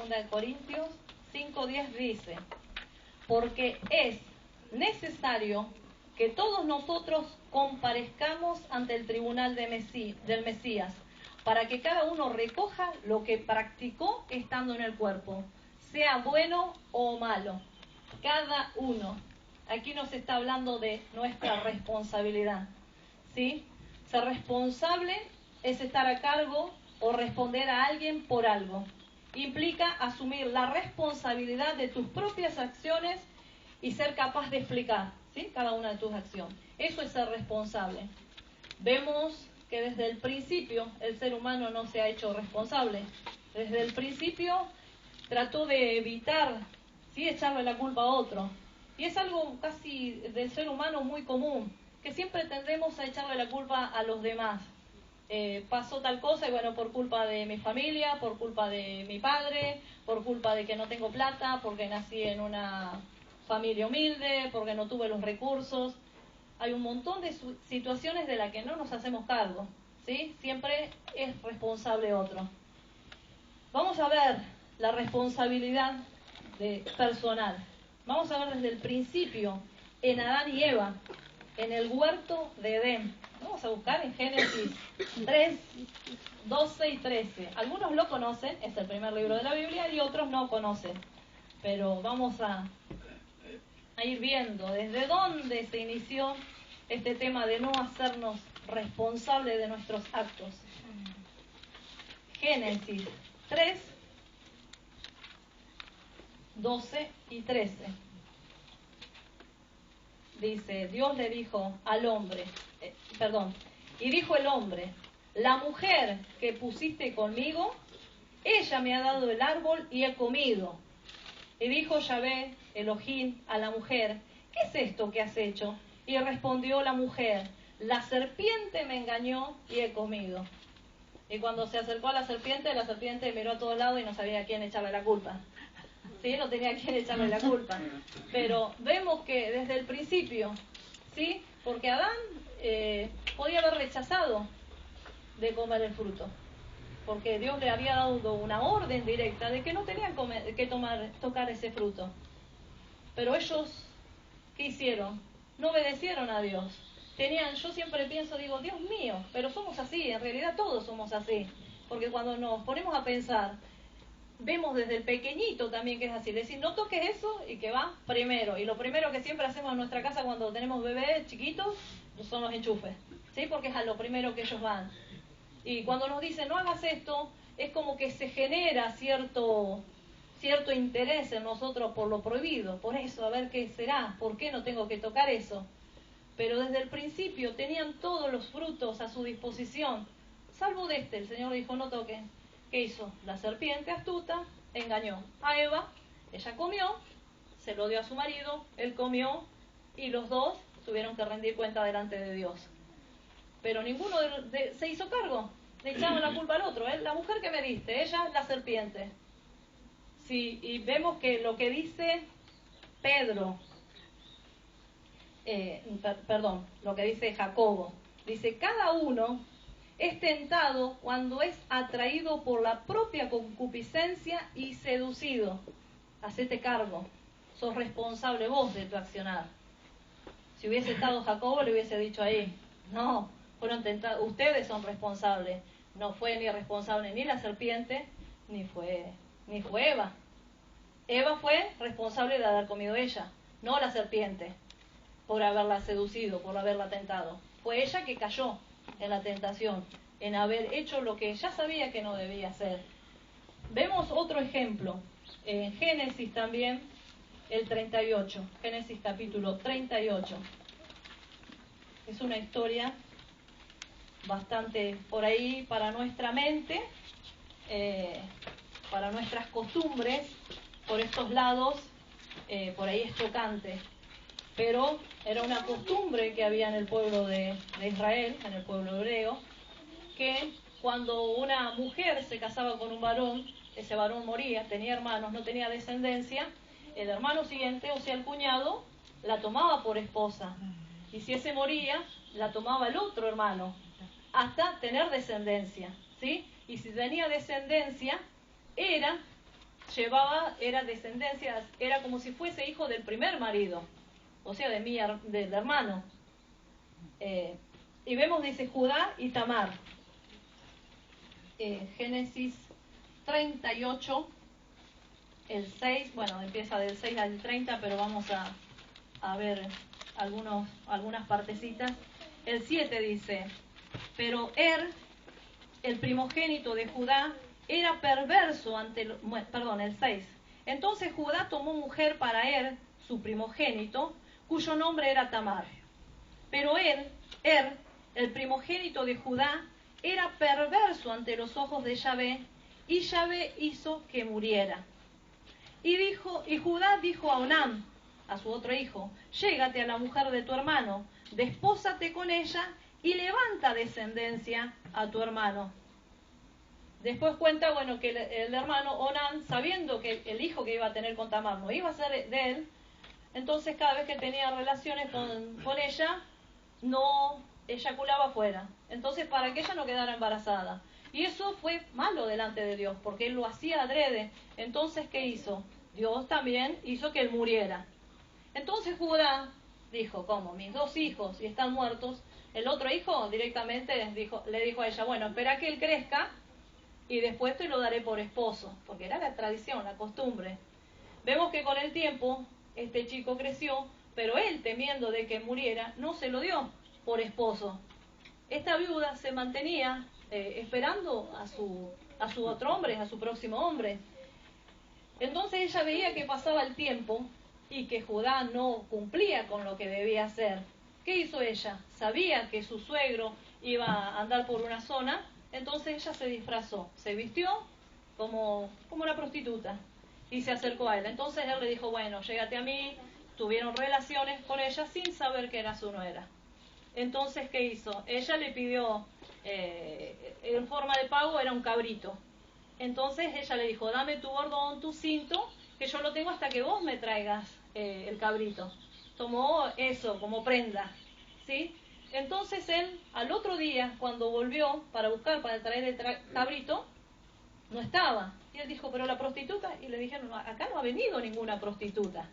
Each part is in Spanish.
Segunda de Corintios 5:10 dice: porque es necesario que todos nosotros comparezcamos ante el tribunal del Mesías, para que cada uno recoja lo que practicó estando en el cuerpo, sea bueno o malo. Cada uno. Aquí nos está hablando de nuestra responsabilidad, ¿sí? Ser responsable es estar a cargo o responder a alguien por algo. Implica asumir la responsabilidad de tus propias acciones y ser capaz de explicar, ¿sí?, cada una de tus acciones. Eso es ser responsable. Vemos que desde el principio el ser humano no se ha hecho responsable. Desde el principio trató de evitar, ¿sí?, echarle la culpa a otro. Y es algo casi del ser humano muy común, que siempre tendemos a echarle la culpa a los demás. Pasó tal cosa y bueno, por culpa de mi familia, por culpa de mi padre, por culpa de que no tengo plata, porque nací en una familia humilde, porque no tuve los recursos. Hay un montón de situaciones de las que no nos hacemos cargo, ¿sí? Siempre es responsable otro. Vamos a ver la responsabilidad personal. Vamos a ver desde el principio, en Adán y Eva, en el huerto de Edén. Vamos a buscar en Génesis 3, 12 y 13. Algunos lo conocen, es el primer libro de la Biblia, y otros no conocen. Pero vamos a ir viendo desde dónde se inició este tema de no hacernos responsables de nuestros actos. Génesis 3, 12 y 13. Dice, Dios le dijo al hombre, y dijo el hombre: la mujer que pusiste conmigo, ella me ha dado el árbol y he comido. Y dijo Yahvé, Elohim, a la mujer: ¿qué es esto que has hecho? Y respondió la mujer: la serpiente me engañó y he comido. Y cuando se acercó a la serpiente miró a todos lados y no sabía a quién echarle la culpa. ¿Sí? No tenía a quién echarle la culpa. Pero vemos que desde el principio, ¿sí?, porque Adán podía haber rechazado de comer el fruto, porque Dios le había dado una orden directa de que no tenían que tocar ese fruto. Pero ellos, ¿qué hicieron? No obedecieron a Dios. Yo siempre pienso, digo, Dios mío, pero somos así, en realidad todos somos así. Porque cuando nos ponemos a pensar, vemos desde el pequeñito también que es así, decir, no toques eso y que va primero. Y lo primero que siempre hacemos en nuestra casa cuando tenemos bebés chiquitos son los enchufes, ¿sí? Porque es a lo primero que ellos van. Y cuando nos dicen, no hagas esto, es como que se genera cierto interés en nosotros por lo prohibido. Por eso, a ver qué será, por qué no tengo que tocar eso. Pero desde el principio tenían todos los frutos a su disposición, salvo de el Señor dijo, no toquen. ¿Qué hizo? La serpiente astuta engañó a Eva, ella comió, se lo dio a su marido, él comió, y los dos tuvieron que rendir cuenta delante de Dios. Pero ninguno se hizo cargo, le echaron la culpa al otro. La mujer que me diste, ella la serpiente. Sí, y vemos que lo que dice Pedro, lo que dice Jacobo, dice, cada uno es tentado cuando es atraído por la propia concupiscencia y seducido. Hacete cargo, sos responsable vos de tu accionar. Si hubiese estado Jacobo, le hubiese dicho ahí, no, fueron tentados, ustedes son responsables. No fue ni responsable ni la serpiente, ni fue Eva. Eva fue responsable de haber comido ella, no la serpiente, por haberla seducido, por haberla tentado. Fue ella que cayó en la tentación, en haber hecho lo que ya sabía que no debía hacer. Vemos otro ejemplo, en Génesis también, el 38, Génesis capítulo 38. Es una historia bastante por ahí para nuestra mente, para nuestras costumbres, por estos lados, por ahí es chocante. Pero era una costumbre que había en el pueblo de Israel, en el pueblo hebreo, que cuando una mujer se casaba con un varón, ese varón moría, tenía hermanos, no tenía descendencia, el hermano siguiente, o sea el cuñado, la tomaba por esposa. Y si ese moría, la tomaba el otro hermano, hasta tener descendencia, ¿sí? Y si tenía descendencia, era era descendencia, era como si fuese hijo del primer marido, o sea, del hermano. Y vemos, dice, Judá y Tamar. Génesis 38, el 6, bueno, empieza del 6 al 30, pero vamos a ver algunas partecitas. El 7 dice, pero el primogénito de Judá, era perverso el 6. Entonces Judá tomó mujer para su primogénito, cuyo nombre era Tamar. Pero el primogénito de Judá, era perverso ante los ojos de Yahvé, y Yahvé hizo que muriera. Y Judá dijo a Onán, a su otro hijo, llégate a la mujer de tu hermano, despósate con ella y levanta descendencia a tu hermano. Después cuenta, bueno, que el hermano Onán, sabiendo que el hijo que iba a tener con Tamar no iba a ser de él, entonces cada vez que tenía relaciones con ella, no eyaculaba fuera. Entonces, para que ella no quedara embarazada. Y eso fue malo delante de Dios, porque él lo hacía adrede. Entonces, ¿qué hizo? Dios también hizo que él muriera. Entonces Judá dijo, ¿cómo? Mis 2 hijos y están muertos. El otro hijo directamente le dijo a ella, bueno, espera que él crezca y después te lo daré por esposo, porque era la tradición, la costumbre. Vemos que con el tiempo este chico creció, pero él, temiendo de que muriera, no se lo dio por esposo. Esta viuda se mantenía esperando a su otro hombre, a su próximo hombre. Entonces ella veía que pasaba el tiempo y que Judá no cumplía con lo que debía hacer. ¿Qué hizo ella? Sabía que su suegro iba a andar por una zona, entonces ella se disfrazó, se vistió como una prostituta y se acercó a él. Entonces él le dijo, bueno, llégate a mí. Tuvieron relaciones con ella sin saber que era su nuera. Entonces, ¿qué hizo? Ella le pidió, en forma de pago, era un cabrito. Entonces ella le dijo, dame tu bordón, tu cinto, que yo lo tengo hasta que vos me traigas el cabrito. Tomó eso como prenda, ¿sí? Entonces él, al otro día, cuando volvió para traer el cabrito, no estaba. Y él dijo, pero la prostituta, y le dijeron, acá no ha venido ninguna prostituta.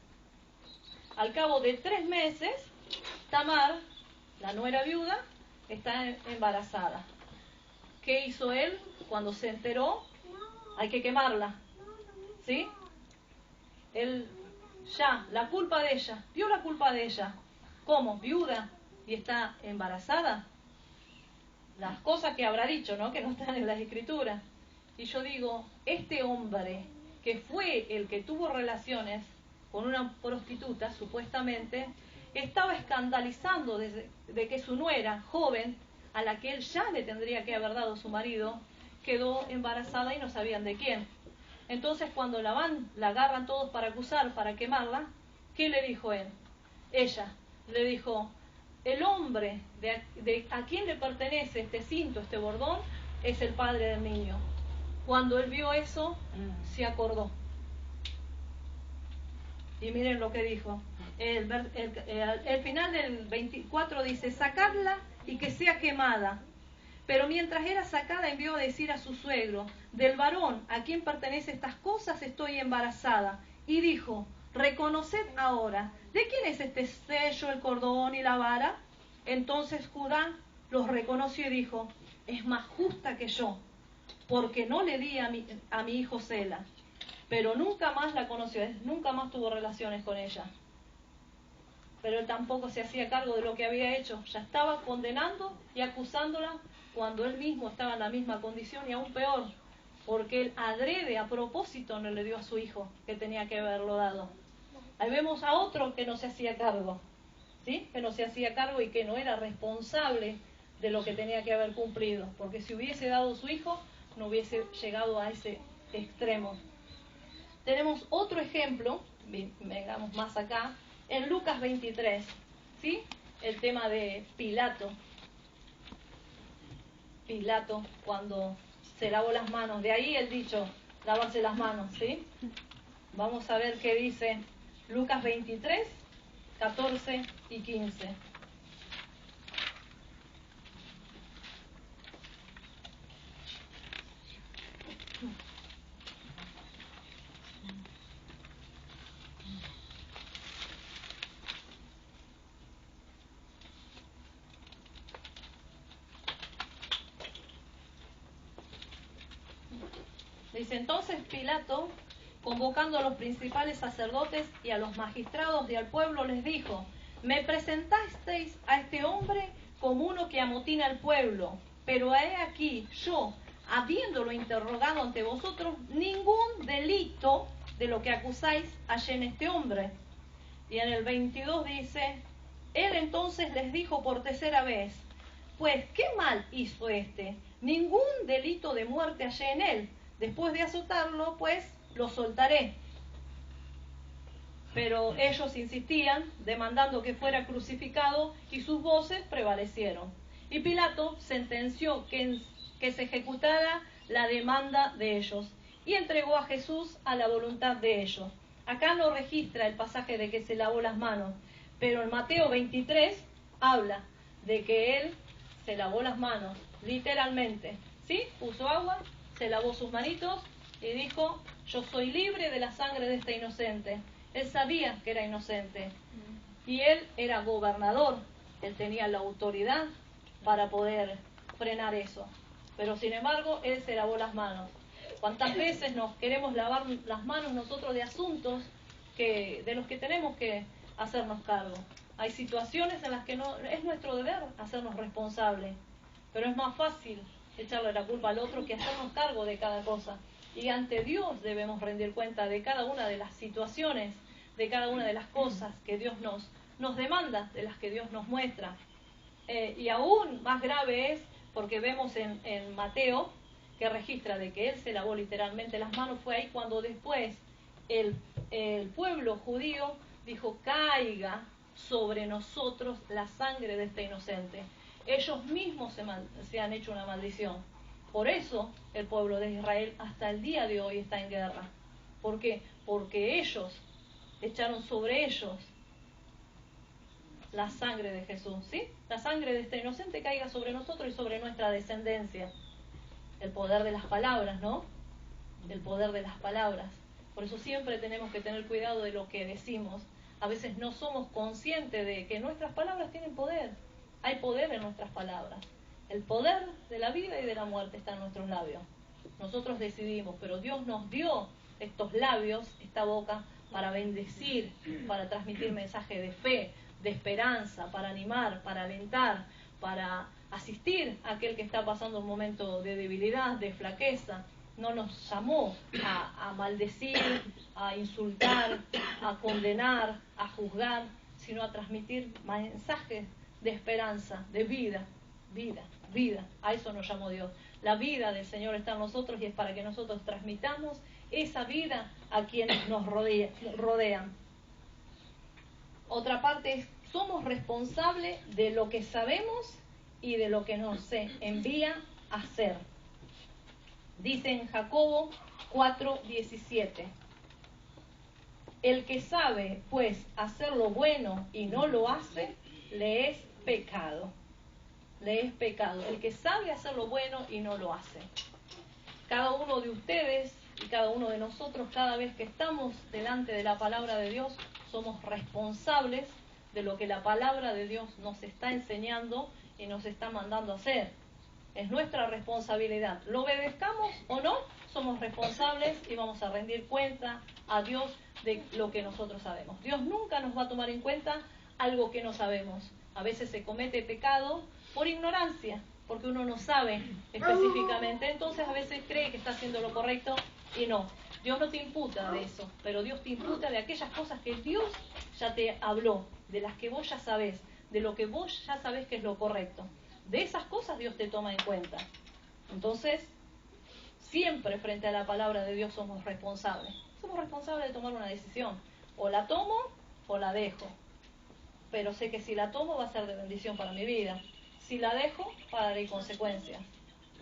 Al cabo de 3 meses, Tamar, la nuera viuda, está embarazada. ¿Qué hizo él cuando se enteró? Hay que quemarla, ¿sí? Él, la culpa de ella, vio la culpa de ella. ¿Cómo? Viuda y está embarazada. Las cosas que habrá dicho, ¿no? Que no están en las escrituras. Y yo digo, este hombre que fue el que tuvo relaciones con una prostituta, supuestamente, estaba escandalizando de que su nuera, joven, a la que él ya le tendría que haber dado su marido, quedó embarazada y no sabían de quién. Entonces cuando la agarran todos para acusar, para quemarla, ¿qué le dijo él? Ella le dijo, el hombre a quien le pertenece este cinto, este bordón, es el padre del niño. Cuando él vio eso, se acordó. Y miren lo que dijo. El final del 24 dice, sacadla y que sea quemada. Pero mientras era sacada, envió a decir a su suegro, del varón a quien pertenecen estas cosas estoy embarazada. Y dijo, reconoced ahora, ¿de quién es este sello, el cordón y la vara? Entonces Judá los reconoció y dijo, es más justa que yo, porque no le di a mi hijo Sela. Pero nunca más la conoció, nunca más tuvo relaciones con ella. Pero él tampoco se hacía cargo de lo que había hecho. Ya estaba condenando y acusándola cuando él mismo estaba en la misma condición y aún peor, porque él adrede, a propósito, no le dio a su hijo, que tenía que haberlo dado. Ahí vemos a otro que no se hacía cargo, ¿sí? Que no se hacía cargo y que no era responsable de lo que tenía que haber cumplido, porque si hubiese dado su hijo, no hubiese llegado a ese extremo. Tenemos otro ejemplo, vengamos más acá, en Lucas 23, ¿sí? El tema de Pilato. Pilato, cuando se lavó las manos, de ahí el dicho, lavarse las manos, ¿sí? Vamos a ver qué dice Lucas 23, 14 y 15. Dice, entonces Pilato, convocando a los principales sacerdotes y a los magistrados y al pueblo, les dijo, me presentasteis a este hombre como uno que amotina al pueblo, pero he aquí yo, habiéndolo interrogado ante vosotros, ningún delito de lo que acusáis hallé en este hombre. Y en el 22 dice, él entonces les dijo por tercera vez, pues ¿qué mal hizo este? Ningún delito de muerte hallé en él. Después de azotarlo, pues lo soltaré. Pero ellos insistían, demandando que fuera crucificado, y sus voces prevalecieron. Y Pilato sentenció que se ejecutara la demanda de ellos, y entregó a Jesús a la voluntad de ellos. Acá no registra el pasaje de que se lavó las manos, pero en Mateo 23 habla de que él se lavó las manos, literalmente. ¿Sí? Puso agua, se lavó sus manitos y dijo, yo soy libre de la sangre de este inocente. Él sabía que era inocente. Y él era gobernador. Él tenía la autoridad para poder frenar eso. Pero sin embargo, él se lavó las manos. ¿Cuántas veces nos queremos lavar las manos nosotros de asuntos de los que tenemos que hacernos cargo? Hay situaciones en las que no es nuestro deber hacernos responsables, pero es más fácil echarle la culpa al otro que hacernos cargo de cada cosa. Y ante Dios debemos rendir cuenta de cada una de las situaciones, de cada una de las cosas que Dios nos demanda, de las que Dios nos muestra. Y aún más grave es, porque vemos en Mateo, que registra de que él se lavó literalmente las manos, fue ahí cuando después el pueblo judío dijo, caiga sobre nosotros la sangre de este inocente. Ellos mismos se han hecho una maldición. Por eso el pueblo de Israel hasta el día de hoy está en guerra. ¿Por qué? Porque ellos echaron sobre ellos la sangre de Jesús, ¿sí? La sangre de este inocente caiga sobre nosotros y sobre nuestra descendencia. El poder de las palabras, ¿no? El poder de las palabras. Por eso siempre tenemos que tener cuidado de lo que decimos. A veces no somos conscientes de que nuestras palabras tienen poder. Hay poder en nuestras palabras. El poder de la vida y de la muerte está en nuestros labios. Nosotros decidimos, pero Dios nos dio estos labios, esta boca, para bendecir, para transmitir mensaje de fe, de esperanza, para animar, para alentar, para asistir a aquel que está pasando un momento de debilidad, de flaqueza. No nos llamó a maldecir, a insultar, a condenar, a juzgar, sino a transmitir mensajes de esperanza, de vida, vida, vida. A eso nos llamó Dios. La vida del Señor está en nosotros y es para que nosotros transmitamos esa vida a quienes nos rodean. Otra parte es, somos responsables de lo que sabemos y de lo que nos envía a hacer. Dice en Jacobo 4:17, el que sabe, pues, hacer lo bueno y no lo hace, le es pecado. Le es pecado. El que sabe hacer lo bueno y no lo hace. Cada uno de ustedes y cada uno de nosotros, cada vez que estamos delante de la palabra de Dios, somos responsables de lo que la palabra de Dios nos está enseñando y nos está mandando a hacer. Es nuestra responsabilidad. Lo obedezcamos o no, somos responsables y vamos a rendir cuenta a Dios de lo que nosotros sabemos. Dios nunca nos va a tomar en cuenta algo que no sabemos. A veces se comete pecado por ignorancia, porque uno no sabe específicamente. Entonces a veces cree que está haciendo lo correcto y no. Dios no te imputa de eso, pero Dios te imputa de aquellas cosas que Dios ya te habló, de las que vos ya sabés, de lo que vos ya sabés que es lo correcto. De esas cosas Dios te toma en cuenta. Entonces, siempre frente a la palabra de Dios somos responsables. Somos responsables de tomar una decisión. O la tomo o la dejo. Pero sé que si la tomo va a ser de bendición para mi vida. Si la dejo, pagaré consecuencias.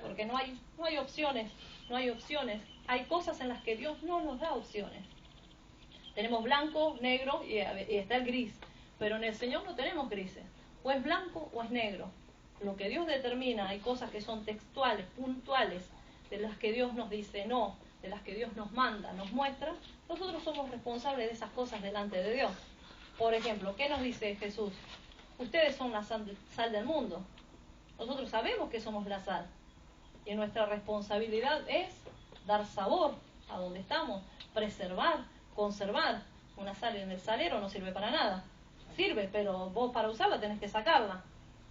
Porque no hay opciones. No hay opciones. Hay cosas en las que Dios no nos da opciones. Tenemos blanco, negro y está el gris. Pero en el Señor no tenemos grises. O es blanco o es negro. Lo que Dios determina, hay cosas que son textuales, puntuales, de las que Dios nos dice no, de las que Dios nos manda, nos muestra. Nosotros somos responsables de esas cosas delante de Dios. Por ejemplo, ¿qué nos dice Jesús? Ustedes son la sal del mundo. Nosotros sabemos que somos la sal. Y nuestra responsabilidad es dar sabor a donde estamos, preservar, conservar. Una sal en el salero no sirve para nada. Sirve, pero vos para usarla tenés que sacarla.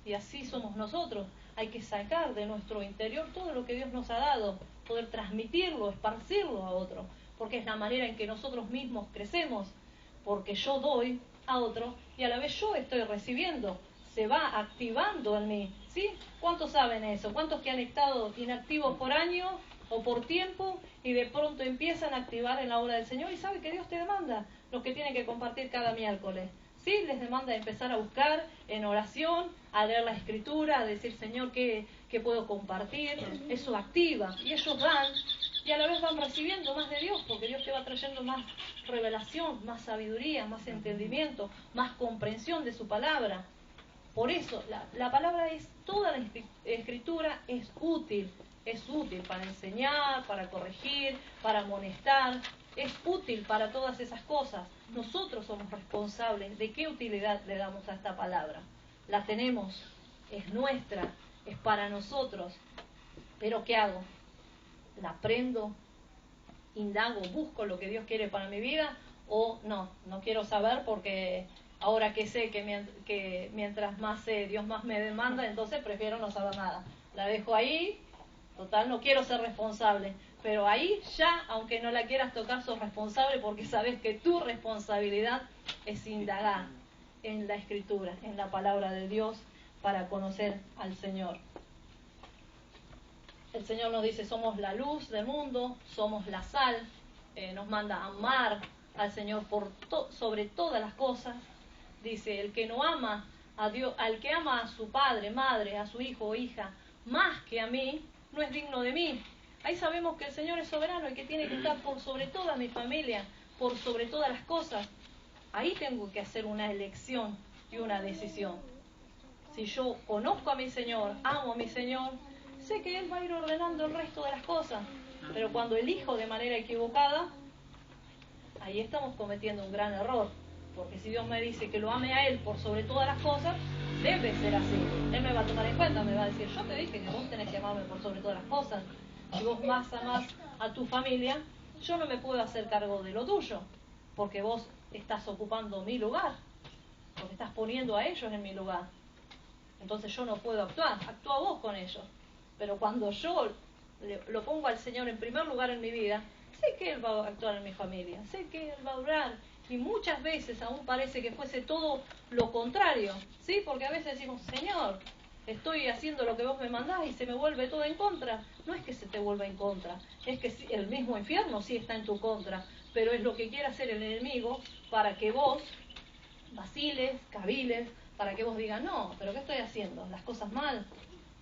Y así somos nosotros. Hay que sacar de nuestro interior todo lo que Dios nos ha dado, poder transmitirlo, esparcirlo a otro, porque es la manera en que nosotros mismos crecemos, porque yo doy a otro y a la vez yo estoy recibiendo, se va activando en mí, ¿sí? ¿Cuántos saben eso? ¿Cuántos que han estado inactivos por años o por tiempo y de pronto empiezan a activar en la obra del Señor? Y sabe que Dios te demanda los que tienen que compartir cada miércoles. Sí, les demanda empezar a buscar en oración, a leer la Escritura, a decir, Señor, ¿qué puedo compartir? Eso activa, y ellos van, y a la vez van recibiendo más de Dios, porque Dios te va trayendo más revelación, más sabiduría, más entendimiento, más comprensión de su palabra. Por eso, la palabra es, toda la Escritura es útil para enseñar, para corregir, para amonestar, es útil para todas esas cosas. Nosotros somos responsables de qué utilidad le damos a esta palabra. La tenemos, es nuestra, es para nosotros. Pero ¿qué hago? ¿La aprendo? ¿Indago? ¿Busco lo que Dios quiere para mi vida? ¿O no quiero saber porque ahora que sé que mientras más sé, Dios más me demanda, entonces prefiero no saber nada? La dejo ahí, total, no quiero ser responsable. Pero ahí ya, aunque no la quieras tocar, sos responsable porque sabes que tu responsabilidad es indagar en la Escritura, en la palabra de Dios, para conocer al Señor. El Señor nos dice, somos la luz del mundo, somos la sal, nos manda a amar al Señor sobre todas las cosas. Dice, el que no ama a Dios, al que ama a su padre, madre, a su hijo o hija, más que a mí, no es digno de mí. Ahí sabemos que el Señor es soberano y que tiene que estar por sobre toda mi familia, por sobre todas las cosas. Ahí tengo que hacer una elección y una decisión. Si yo conozco a mi Señor, amo a mi Señor, sé que Él va a ir ordenando el resto de las cosas. Pero cuando elijo de manera equivocada, ahí estamos cometiendo un gran error. Porque si Dios me dice que lo ame a Él por sobre todas las cosas, debe ser así. Él me va a tomar en cuenta, me va a decir, yo te dije que vos tenés que amarme por sobre todas las cosas. Si vos más amás a tu familia, yo no me puedo hacer cargo de lo tuyo, porque vos estás ocupando mi lugar, porque estás poniendo a ellos en mi lugar. Entonces yo no puedo actuar, actúa vos con ellos. Pero cuando yo lo pongo al Señor en primer lugar en mi vida, sé que Él va a actuar en mi familia, sé que Él va a obrar. Y muchas veces aún parece que fuese todo lo contrario, ¿sí? Porque a veces decimos, Señor, estoy haciendo lo que vos me mandás y se me vuelve todo en contra. No es que se te vuelva en contra, es que el mismo infierno sí está en tu contra, pero es lo que quiere hacer el enemigo para que vos vaciles, caviles, para que vos digas, no, pero ¿qué estoy haciendo? Las cosas mal.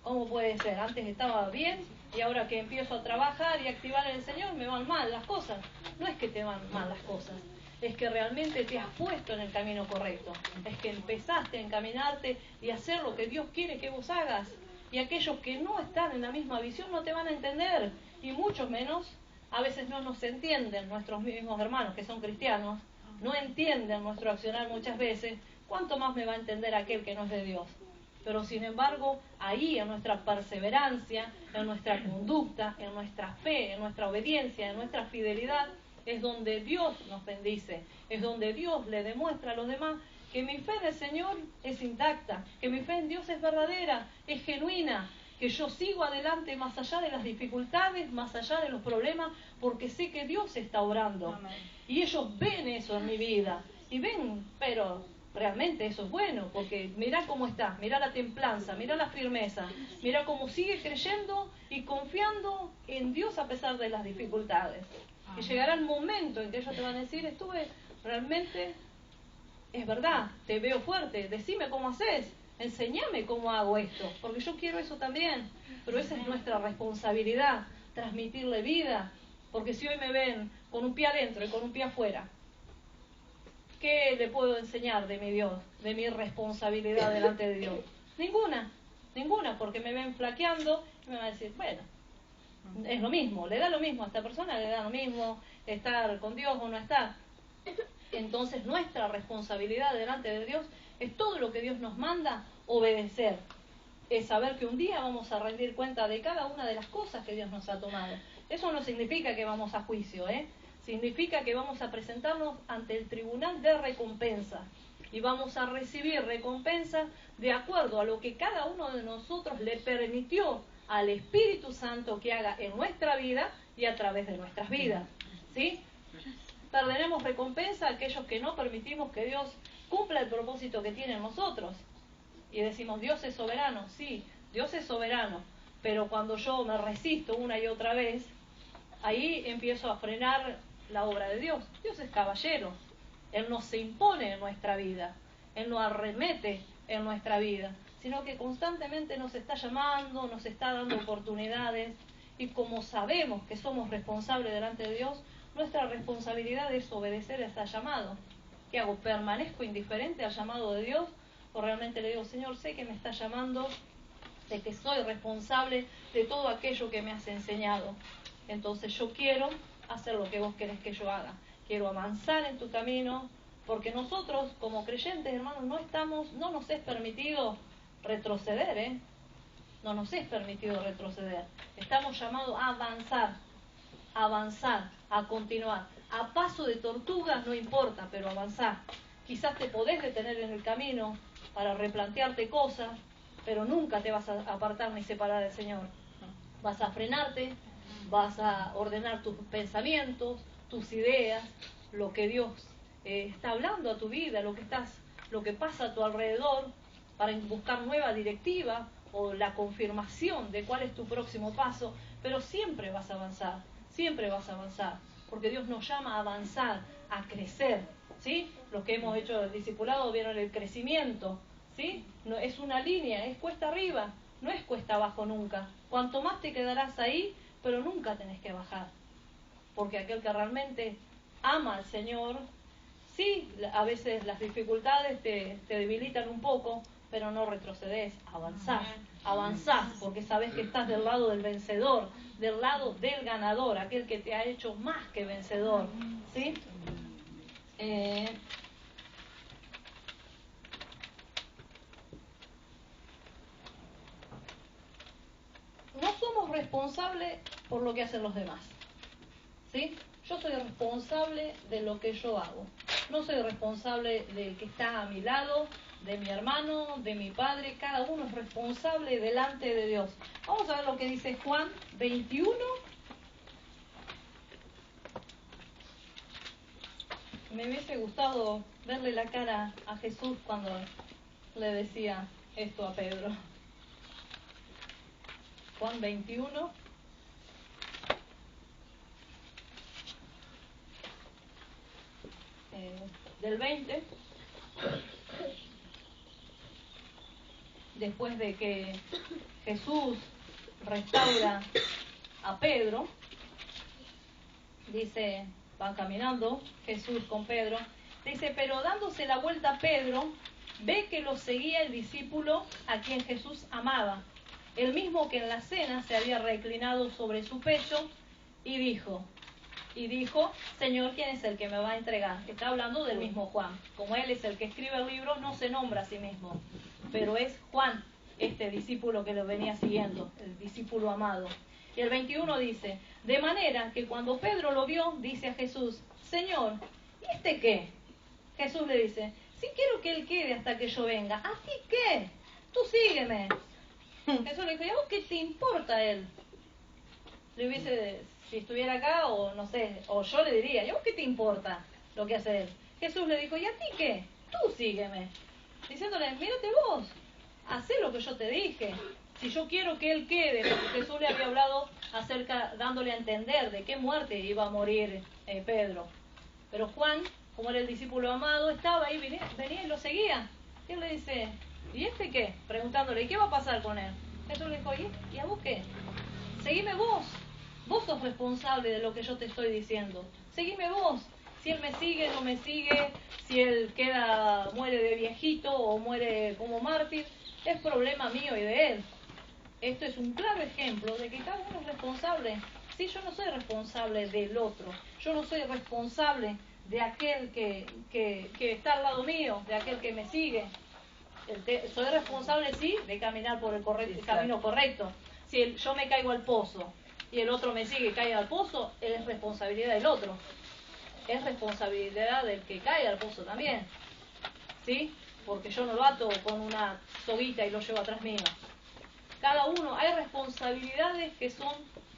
¿Cómo puede ser? Antes estaba bien y ahora que empiezo a trabajar y a activar en el Señor me van mal las cosas. No es que te van mal las cosas, es que realmente te has puesto en el camino correcto. Es que empezaste a encaminarte y a hacer lo que Dios quiere que vos hagas. Y aquellos que no están en la misma visión no te van a entender. Y muchos menos, a veces no nos entienden nuestros mismos hermanos que son cristianos. No entienden nuestro accionar muchas veces. ¿Cuánto más me va a entender aquel que no es de Dios? Pero sin embargo, ahí en nuestra perseverancia, en nuestra conducta, en nuestra fe, en nuestra obediencia, en nuestra fidelidad, es donde Dios nos bendice, es donde Dios le demuestra a los demás que mi fe en el Señor es intacta, que mi fe en Dios es verdadera, es genuina, que yo sigo adelante más allá de las dificultades, más allá de los problemas, porque sé que Dios está obrando. Amén. Y ellos ven eso en mi vida, y ven, pero realmente eso es bueno, porque mira cómo está, mira la templanza, mira la firmeza, mira cómo sigue creyendo y confiando en Dios a pesar de las dificultades. Y llegará el momento en que ellos te van a decir, realmente, es verdad, te veo fuerte, decime cómo haces, enséñame cómo hago esto, porque yo quiero eso también. Pero esa es nuestra responsabilidad, transmitirle vida, porque si hoy me ven con un pie adentro y con un pie afuera, ¿qué le puedo enseñar de mi Dios, de mi responsabilidad delante de Dios? Ninguna, porque me ven flaqueando y me van a decir, bueno, es lo mismo, le da lo mismo a esta persona, le da lo mismo estar con Dios o no estar. Entonces nuestra responsabilidad delante de Dios es todo lo que Dios nos manda, obedecer. Es saber que un día vamos a rendir cuenta de cada una de las cosas que Dios nos ha tomado. Eso no significa que vamos a juicio, significa que vamos a presentarnos ante el tribunal de recompensa y vamos a recibir recompensa de acuerdo a lo que cada uno de nosotros le permitió al Espíritu Santo que haga en nuestra vida y a través de nuestras vidas, ¿sí? Perderemos recompensa a aquellos que no permitimos que Dios cumpla el propósito que tiene en nosotros. Y decimos, Dios es soberano. Sí, Dios es soberano. Pero cuando yo me resisto una y otra vez, ahí empiezo a frenar la obra de Dios. Dios es caballero. Él no se impone en nuestra vida. Él no arremete en nuestra vida. Sino que constantemente nos está llamando, nos está dando oportunidades. Y como sabemos que somos responsables delante de Dios, nuestra responsabilidad es obedecer a ese llamado. ¿Qué hago? ¿Permanezco indiferente al llamado de Dios? ¿O realmente le digo, Señor, sé que me está llamando, de que soy responsable de todo aquello que me has enseñado? Entonces yo quiero hacer lo que vos querés que yo haga. Quiero avanzar en tu camino, porque nosotros como creyentes, hermanos, no nos es permitido retroceder, No nos es permitido retroceder. Estamos llamados a avanzar, a continuar. A paso de tortugas no importa, pero avanzar. Quizás te podés detener en el camino para replantearte cosas, pero nunca te vas a apartar ni separar del Señor. Vas a frenarte, vas a ordenar tus pensamientos, tus ideas, lo que Dios está hablando a tu vida, lo que pasa a tu alrededor, para buscar nueva directiva o la confirmación de cuál es tu próximo paso, pero siempre vas a avanzar, porque Dios nos llama a avanzar, a crecer, ¿sí? Los que hemos hecho el discipulado vieron el crecimiento, ¿sí? No, es una línea, es cuesta arriba, no es cuesta abajo nunca. Cuanto más te quedarás ahí, pero nunca tenés que bajar, porque aquel que realmente ama al Señor, sí, a veces las dificultades te debilitan un poco, pero no retrocedes, avanzás, porque sabes que estás del lado del vencedor, del lado del ganador, aquel que te ha hecho más que vencedor, ¿sí? No somos responsables por lo que hacen los demás, ¿sí? Yo soy responsable de lo que yo hago. No soy responsable del que está a mi lado, de mi hermano, de mi padre. Cada uno es responsable delante de Dios. Vamos a ver lo que dice Juan 21. Me hubiese gustado verle la cara a Jesús cuando le decía esto a Pedro. Juan 21. Del 20, después de que Jesús restaura a Pedro, dice, van caminando Jesús con Pedro, dice, pero dándose la vuelta a Pedro, ve que lo seguía el discípulo a quien Jesús amaba, el mismo que en la cena se había reclinado sobre su pecho, y dijo, Señor, ¿quién es el que me va a entregar? Está hablando del mismo Juan. Como él es el que escribe el libro, no se nombra a sí mismo, pero es Juan, este discípulo que lo venía siguiendo, el discípulo amado. Y el 21 dice, de manera que cuando Pedro lo vio, dice a Jesús, Señor, ¿y este qué? Jesús le dice, sí quiero que él quede hasta que yo venga. ¿A ti qué? Tú sígueme. Jesús le dijo, ¿y a vos qué te importa él? Le hubiese, si estuviera acá, o no sé, o yo le diría, ¿y a vos qué te importa lo que hace él? Jesús le dijo, ¿y a ti qué? Tú sígueme. Diciéndole, mírate vos, hacé lo que yo te dije. Si yo quiero que él quede, porque Jesús le había hablado dándole a entender de qué muerte iba a morir Pedro. Pero Juan, como era el discípulo amado, estaba ahí, venía y lo seguía. Y él le dice, ¿y este qué? Preguntándole, ¿y qué va a pasar con él? Jesús le dijo, ¿y a vos qué? Seguime vos. Vos sos responsable de lo que yo te estoy diciendo. Seguime vos. Si él me sigue, no me sigue, si él muere de viejito o muere como mártir, es problema mío y de él. Esto es un claro ejemplo de que cada uno es responsable. Sí, yo no soy responsable del otro. Yo no soy responsable de aquel que está al lado mío, de aquel que me sigue. Soy responsable, sí, de caminar por el camino correcto. Si yo me caigo al pozo y el otro me sigue y cae al pozo, es responsabilidad del otro. Es responsabilidad del que cae al pozo también, ¿sí? Porque yo no lo ato con una soguita y lo llevo atrás mío. Cada uno, hay responsabilidades que son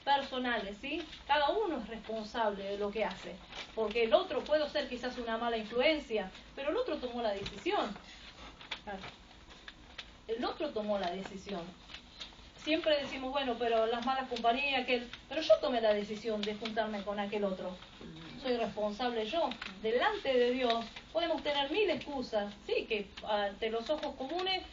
personales, ¿sí? Cada uno es responsable de lo que hace. Porque el otro puede ser quizás una mala influencia, pero el otro tomó la decisión. El otro tomó la decisión. Siempre decimos, bueno, pero las malas compañías, pero yo tomé la decisión de juntarme con aquel otro. Soy responsable yo. Delante de Dios podemos tener mil excusas, sí, que ante los ojos comunes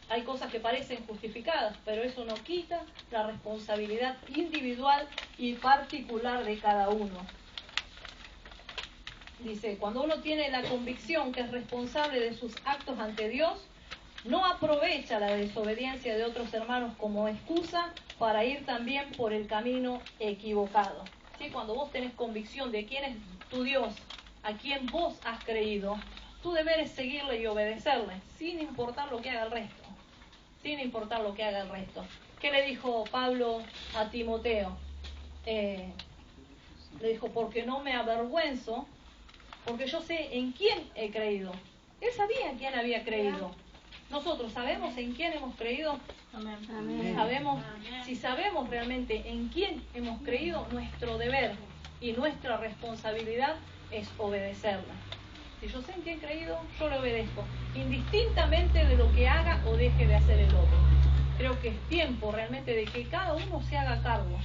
hay cosas que parecen justificadas, pero eso no quita la responsabilidad individual y particular de cada uno. Dice, cuando uno tiene la convicción que es responsable de sus actos ante Dios, no aprovecha la desobediencia de otros hermanos como excusa para ir también por el camino equivocado. ¿Sí? Cuando vos tenés convicción de quién es tu Dios, a quien vos has creído, tu deber es seguirle y obedecerle, sin importar lo que haga el resto. Sin importar lo que haga el resto. ¿Qué le dijo Pablo a Timoteo? Le dijo, porque no me avergüenzo, porque yo sé en quién he creído. Él sabía en quién había creído. Nosotros sabemos en quién hemos creído. Amén. Sabemos, si sabemos realmente en quién hemos creído, nuestro deber y nuestra responsabilidad es obedecerla. Si yo sé en quién he creído, yo le obedezco, indistintamente de lo que haga o deje de hacer el otro. Creo que es tiempo realmente de que cada uno se haga cargo.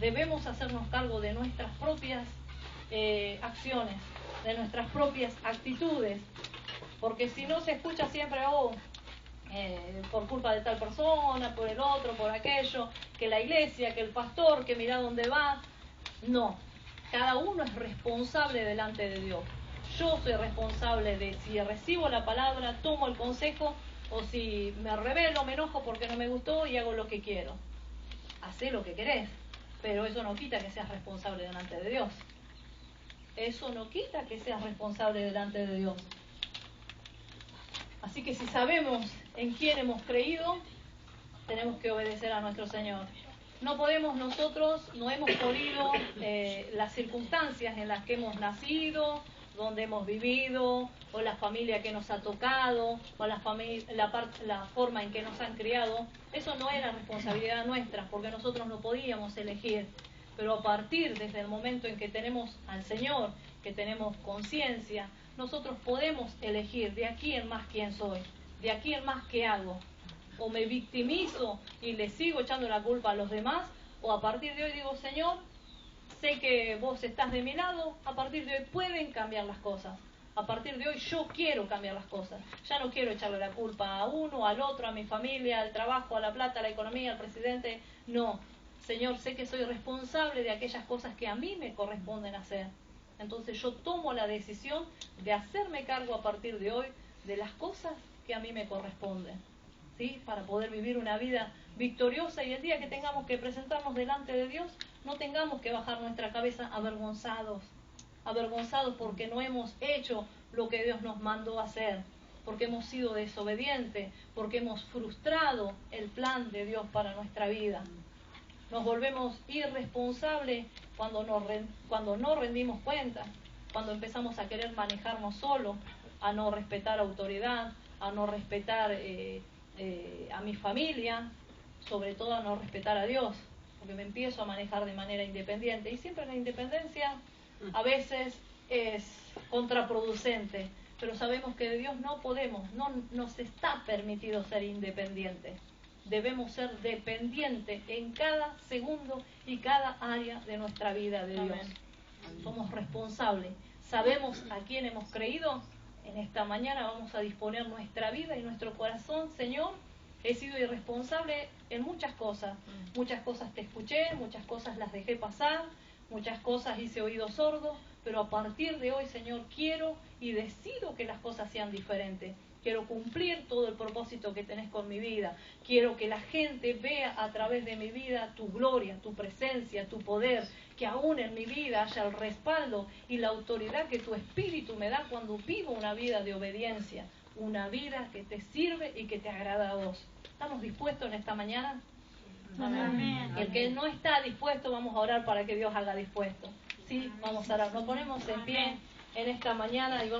Debemos hacernos cargo de nuestras propias acciones, de nuestras propias actitudes, porque si no se escucha siempre, por culpa de tal persona, por el otro, por aquello, que la iglesia, que el pastor, que mira dónde va. No, cada uno es responsable delante de Dios. Yo soy responsable de si recibo la palabra, tomo el consejo, o si me rebelo, me enojo porque no me gustó y hago lo que quiero. Hacé lo que querés, pero eso no quita que seas responsable delante de Dios. Eso no quita que seas responsable delante de Dios. Así que si sabemos en quién hemos creído, tenemos que obedecer a nuestro Señor. No podemos nosotros, no hemos podido las circunstancias en las que hemos nacido, donde hemos vivido, o la familia que nos ha tocado, o la forma en que nos han criado. Eso no era responsabilidad nuestra, porque nosotros no podíamos elegir. Pero a partir desde el momento en que tenemos al Señor, que tenemos conciencia, nosotros podemos elegir de aquí en más quién soy, de aquí en más qué hago. O me victimizo y le sigo echando la culpa a los demás, o a partir de hoy digo, Señor, sé que vos estás de mi lado, a partir de hoy pueden cambiar las cosas. A partir de hoy yo quiero cambiar las cosas. Ya no quiero echarle la culpa a uno, al otro, a mi familia, al trabajo, a la plata, a la economía, al presidente. No, Señor, sé que soy responsable de aquellas cosas que a mí me corresponden hacer. Entonces yo tomo la decisión de hacerme cargo a partir de hoy de las cosas que a mí me corresponden, ¿sí? Para poder vivir una vida victoriosa, y el día que tengamos que presentarnos delante de Dios, no tengamos que bajar nuestra cabeza avergonzados porque no hemos hecho lo que Dios nos mandó hacer, porque hemos sido desobedientes, porque hemos frustrado el plan de Dios para nuestra vida. Nos volvemos irresponsables cuando no rendimos cuenta, cuando empezamos a querer manejarnos solos, a no respetar autoridad, a no respetar a mi familia, sobre todo a no respetar a Dios, porque me empiezo a manejar de manera independiente. Y siempre la independencia a veces es contraproducente, pero sabemos que de Dios no podemos, no nos está permitido ser independientes. Debemos ser dependientes en cada segundo y cada área de nuestra vida de Dios. Somos responsables. Sabemos a quién hemos creído. En esta mañana vamos a disponer nuestra vida y nuestro corazón. Señor, he sido irresponsable en muchas cosas. Muchas cosas te escuché, muchas cosas las dejé pasar, muchas cosas hice oído sordo, pero a partir de hoy, Señor, quiero y decido que las cosas sean diferentes. Quiero cumplir todo el propósito que tenés con mi vida. Quiero que la gente vea a través de mi vida tu gloria, tu presencia, tu poder. Que aún en mi vida haya el respaldo y la autoridad que tu Espíritu me da cuando vivo una vida de obediencia. Una vida que te sirve y que te agrada a vos. ¿Estamos dispuestos en esta mañana? Amén. El que no está dispuesto, vamos a orar para que Dios haga dispuesto. Sí, vamos a orar. Nos ponemos en pie en esta mañana y vamos